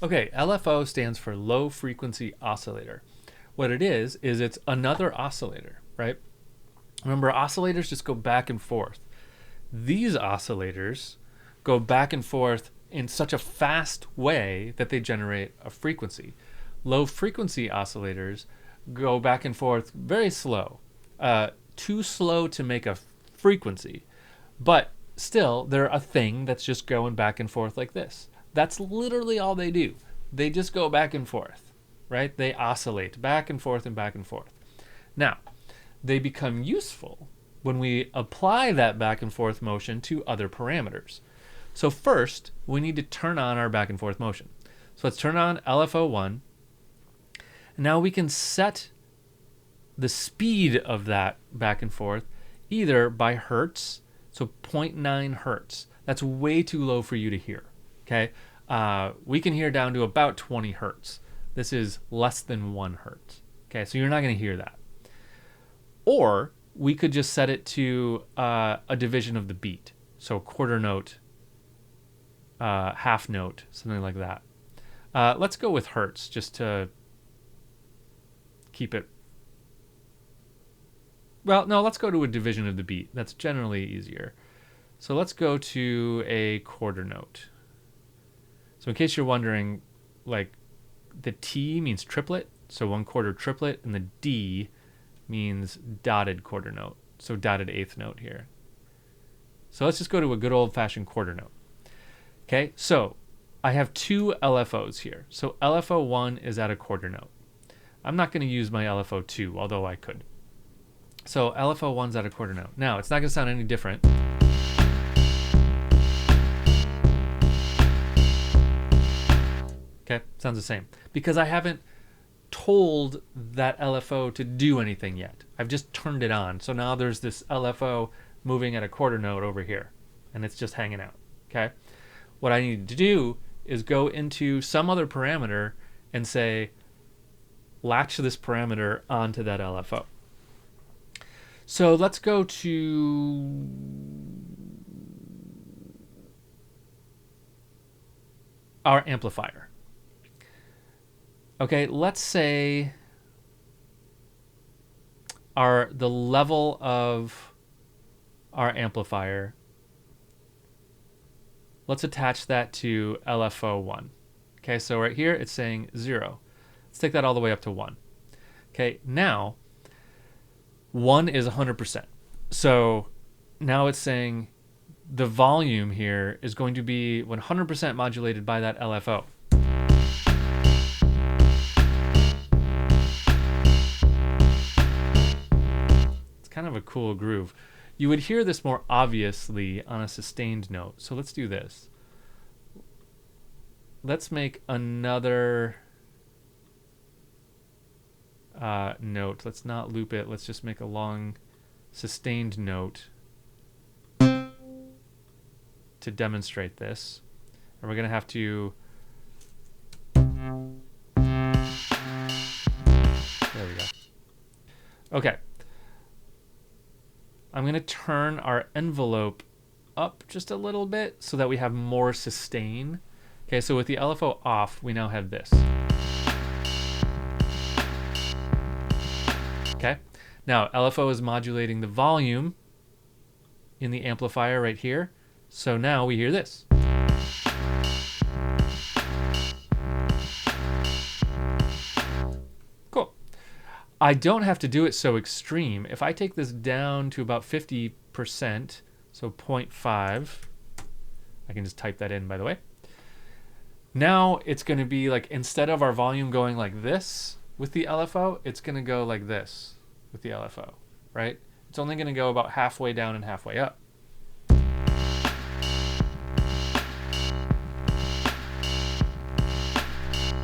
Okay, LFO stands for low frequency oscillator. What it is it's another oscillator, right? Remember, oscillators just go back and forth. These oscillators go back and forth in such a fast way that they generate a frequency. Low frequency oscillators go back and forth very slow, too slow to make a frequency, but still they're a thing that's just going back and forth like this. That's literally all they do. They just go back and forth, right? They oscillate back and forth and back and forth. Now, they become useful when we apply that back and forth motion to other parameters. So first, we need to turn on our back and forth motion. So let's turn on LFO1. Now we can set the speed of that back and forth either by hertz, so 0.9 hertz. That's way too low for you to hear. Okay, we can hear down to about 20 hertz. This is less than 1 hertz. Okay, so you're not going to hear that. Or we could just set it to a division of the beat, so quarter note, half note, something like that. Let's go with hertz just to keep it. Well, no, let's go to a division of the beat. That's generally easier. So let's go to a quarter note. So in case you're wondering, like, the T means triplet, so 1/4 triplet, and the D means dotted quarter note, so dotted eighth note here. So let's just go to a good old-fashioned quarter note. Okay, so I have two LFOs here. So LFO1 is at a quarter note. I'm not going to use my LFO2, although I could. So LFO1's at a quarter note. Now, it's not going to sound any different. Okay, sounds the same. Because I haven't told that LFO to do anything yet. I've just turned it on. So now there's this LFO moving at a quarter note over here, and it's just hanging out. Okay? What I need to do is go into some other parameter and say, latch this parameter onto that LFO. So let's go to our amplifier. Okay, let's say the level of our amplifier, let's attach that to LFO1. Okay, so right here it's saying 0. Let's take that all the way up to 1. Okay, now 1 is 100%. So now it's saying the volume here is going to be 100% modulated by that LFO. Kind of a cool groove. You would hear this more obviously on a sustained note. So let's do this. Let's make another note. Let's not loop it. Let's just make a long sustained note to demonstrate this. And we're going to have to... There we go. Okay. I'm going to turn our envelope up just a little bit so that we have more sustain. Okay, so with the LFO off, we now have this. Okay, now LFO is modulating the volume in the amplifier right here. So now we hear this. Cool. I don't have to do it so extreme. If I take this down to about 50%, so 0.5, I can just type that in, by the way. Now it's going to be like, instead of our volume going like this with the LFO, it's going to go like this with the LFO, right? It's only going to go about halfway down and halfway up.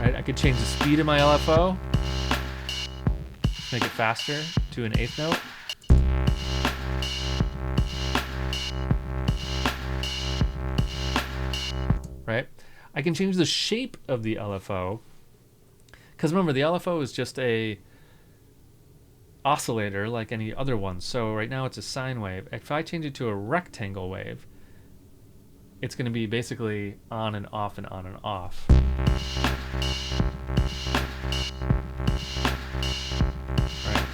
Right? I could change the speed of my LFO. Make it faster to an eighth note. Right? I can change the shape of the LFO, because remember, the LFO is just a oscillator like any other one. So right now it's a sine wave. If I change it to a rectangle wave, it's going to be basically on and off and on and off. Right.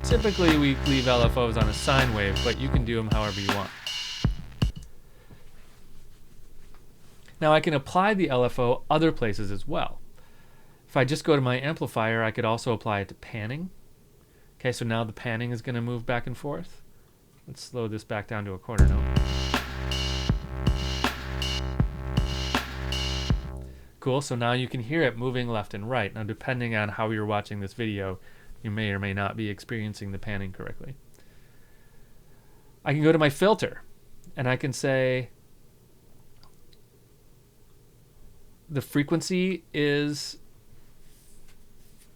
Typically we leave LFOs on a sine wave, but you can do them however you want. Now I can apply the LFO other places as well. If I just go to my amplifier, I could also apply it to panning. Okay, so now the panning is going to move back and forth. Let's slow this back down to a quarter note. Cool, so now you can hear it moving left and right. Now depending on how you're watching this video, you may or may not be experiencing the panning correctly. I can go to my filter and I can say the frequency is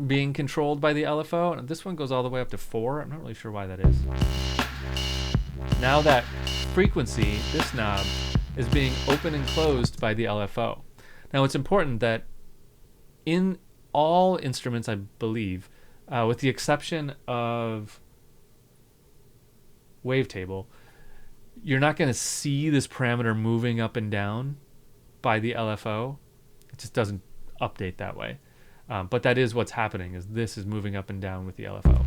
being controlled by the LFO, and this one goes all the way up to 4. I'm not really sure why that is. Now that frequency, this knob, is being open and closed by the LFO. Now it's important that in all instruments, I believe, with the exception of wavetable, you're not going to see this parameter moving up and down by the LFO. It just doesn't update that way. But that is what's happening, is this is moving up and down with the LFO.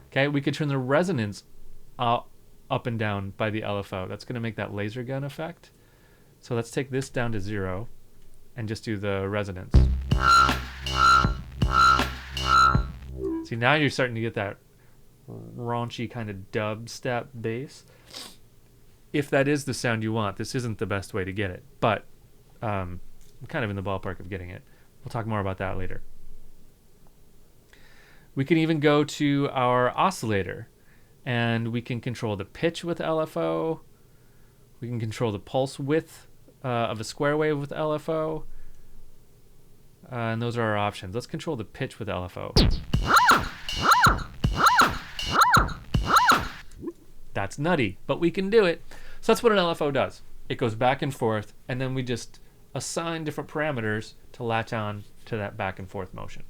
Okay, we could turn the resonance up and down by the LFO. That's going to make that laser gun effect. So let's take this down to 0 and just do the resonance. See, now you're starting to get that raunchy kind of dubstep bass. If that is the sound you want, this isn't the best way to get it, but I'm kind of in the ballpark of getting it. We'll talk more about that later. We can even go to our oscillator, and we can control the pitch with LFO. We can control the pulse width of a square wave with LFO. And those are our options. Let's control the pitch with LFO. That's nutty, but we can do it. So that's what an LFO does. It goes back and forth, and then we just assign different parameters to latch on to that back and forth motion.